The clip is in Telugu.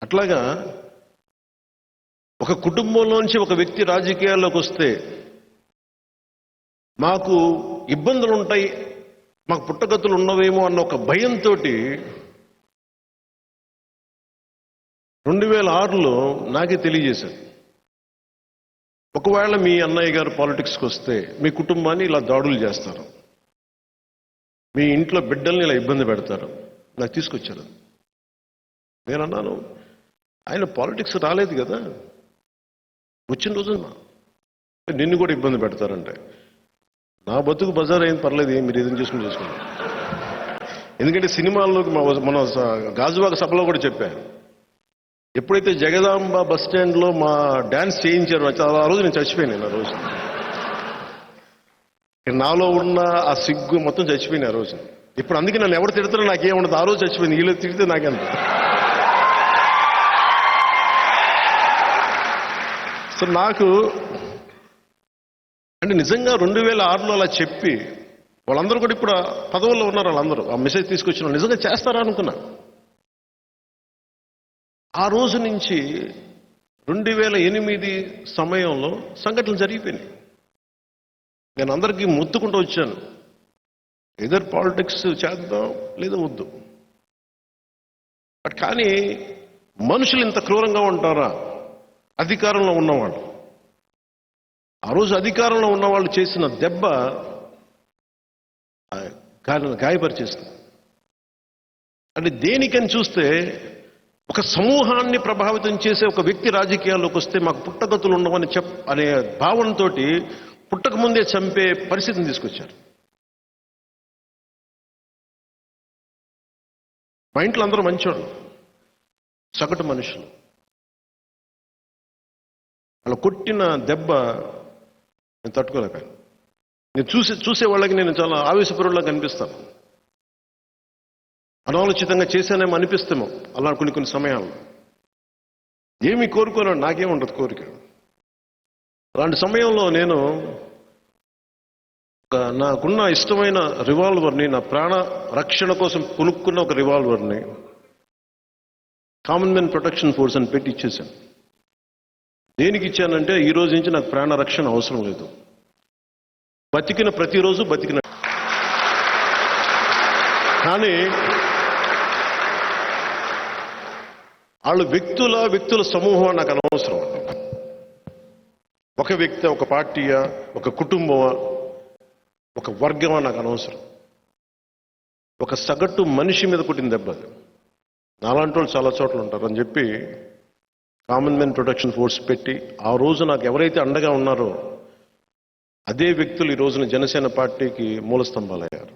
అట్లాగా ఒక కుటుంబంలోంచి ఒక వ్యక్తి రాజకీయాల్లోకి వస్తే మాకు ఇబ్బందులు ఉంటాయి, మాకు పుట్టగతులు ఉన్నవేమో అన్న ఒక భయంతో 2006లో నాకే తెలియజేశారు, ఒకవేళ మీ అన్నయ్య గారు పాలిటిక్స్కి వస్తే మీ కుటుంబాన్ని ఇలా దాడులు చేస్తారు, మీ ఇంట్లో బిడ్డల్ని ఇలా ఇబ్బంది పెడతారు. నాకు తీసుకొచ్చారు. నేను అన్నాను, ఆయన పాలిటిక్స్ రాలేదు కదా, వచ్చిన రోజు నిన్ను కూడా ఇబ్బంది పెడతారంటే నా బతుకు బజార్ అయింది, పర్లేదు, మీరు ఏదైనా చేసుకుని చేసుకోండి. ఎందుకంటే సినిమాల్లోకి మన గాజువాక సభలో కూడా చెప్పాను, ఎప్పుడైతే జగదాంబ బస్ స్టాండ్లో మా డ్యాన్స్ చేయించారో ఆ రోజు నేను చచ్చిపోయాను. ఆ రోజు నాలో ఉన్న ఆ సిగ్గు మొత్తం చచ్చిపోయింది ఆ రోజు. ఇప్పుడు అందుకే నన్ను ఎవరు తిడతారో నాకేముండదు, ఆ రోజు చచ్చిపోయింది. వీళ్ళు తిడితే నాకెంత. సో నాకు అంటే నిజంగా 2006లో అలా చెప్పి వాళ్ళందరూ కూడా ఇప్పుడు పదవుల్లో ఉన్నారు. వాళ్ళందరూ ఆ మెసేజ్ తీసుకొచ్చిన నిజంగా చేస్తారా అనుకున్నా. ఆ రోజు నుంచి 2008 సమయంలో సంఘటనలు జరిగిపోయినాయి. నేను అందరికీ మొత్తుకుంటూ వచ్చాను, ఎదర్ పాలిటిక్స్ చేద్దాం లేదా వద్దు. బట్ కానీ మనుషులు ఇంత క్రూరంగా ఉంటారా? అధికారంలో ఉన్నవాళ్ళు, ఆ రోజు అధికారంలో ఉన్నవాళ్ళు చేసిన దెబ్బ గాయపరిచేస్తుంది. అంటే దేనికని చూస్తే ఒక సమూహాన్ని ప్రభావితం చేసే ఒక వ్యక్తి రాజకీయాల్లోకి వస్తే మాకు పుట్టగతులు ఉండవని అనే భావనతో పుట్టక ముందే చంపే పరిస్థితిని తీసుకొచ్చారు. మా ఇంట్లో అందరూ మంచివాళ్ళు, సగటు మనుషులు. వాళ్ళు కొట్టిన దెబ్బ నేను తట్టుకోలేకపోయాను. నేను చూసే వాళ్ళకి నేను చాలా ఆవేశపరులా కనిపిస్తాను. అనాలోచితంగా చేశానేమో అనిపిస్తామో అలా కొన్ని సమయాల్లో. ఏమీ కోరుకోలేను, నాకేముండదు కోరిక. అలాంటి సమయంలో నేను నాకున్న ఇష్టమైన రివాల్వర్ని, నా ప్రాణ రక్షణ కోసం కొనుక్కున్న ఒక రివాల్వర్ని కామన్మెన్ ప్రొటెక్షన్ ఫోర్స్ అని పెట్టి ఇచ్చేశాను. దేనికి ఇచ్చానంటే ఈ రోజు నుంచి నాకు ప్రాణ రక్షణ అవసరం లేదు, బతికిన ప్రతిరోజు బతికిన. కానీ వాళ్ళు వ్యక్తుల సమూహం నాకు అనవసరం. ఒక వ్యక్తి, ఒక పార్టీయా, ఒక కుటుంబమా, ఒక వర్గమా నాకు అనవసరం. ఒక సగటు మనిషి మీద కొట్టిన దెబ్బ అది. నాలాంటి వాళ్ళు చాలా చోట్ల ఉంటారు అని చెప్పి కామన్ మెన్ ప్రొటెక్షన్ ఫోర్స్ పెట్టి ఆ రోజు నాకు ఎవరైతే అండగా ఉన్నారో అదే వ్యక్తులు ఈ రోజున జనసేన పార్టీకి మూల స్తంభాలయ్యారు.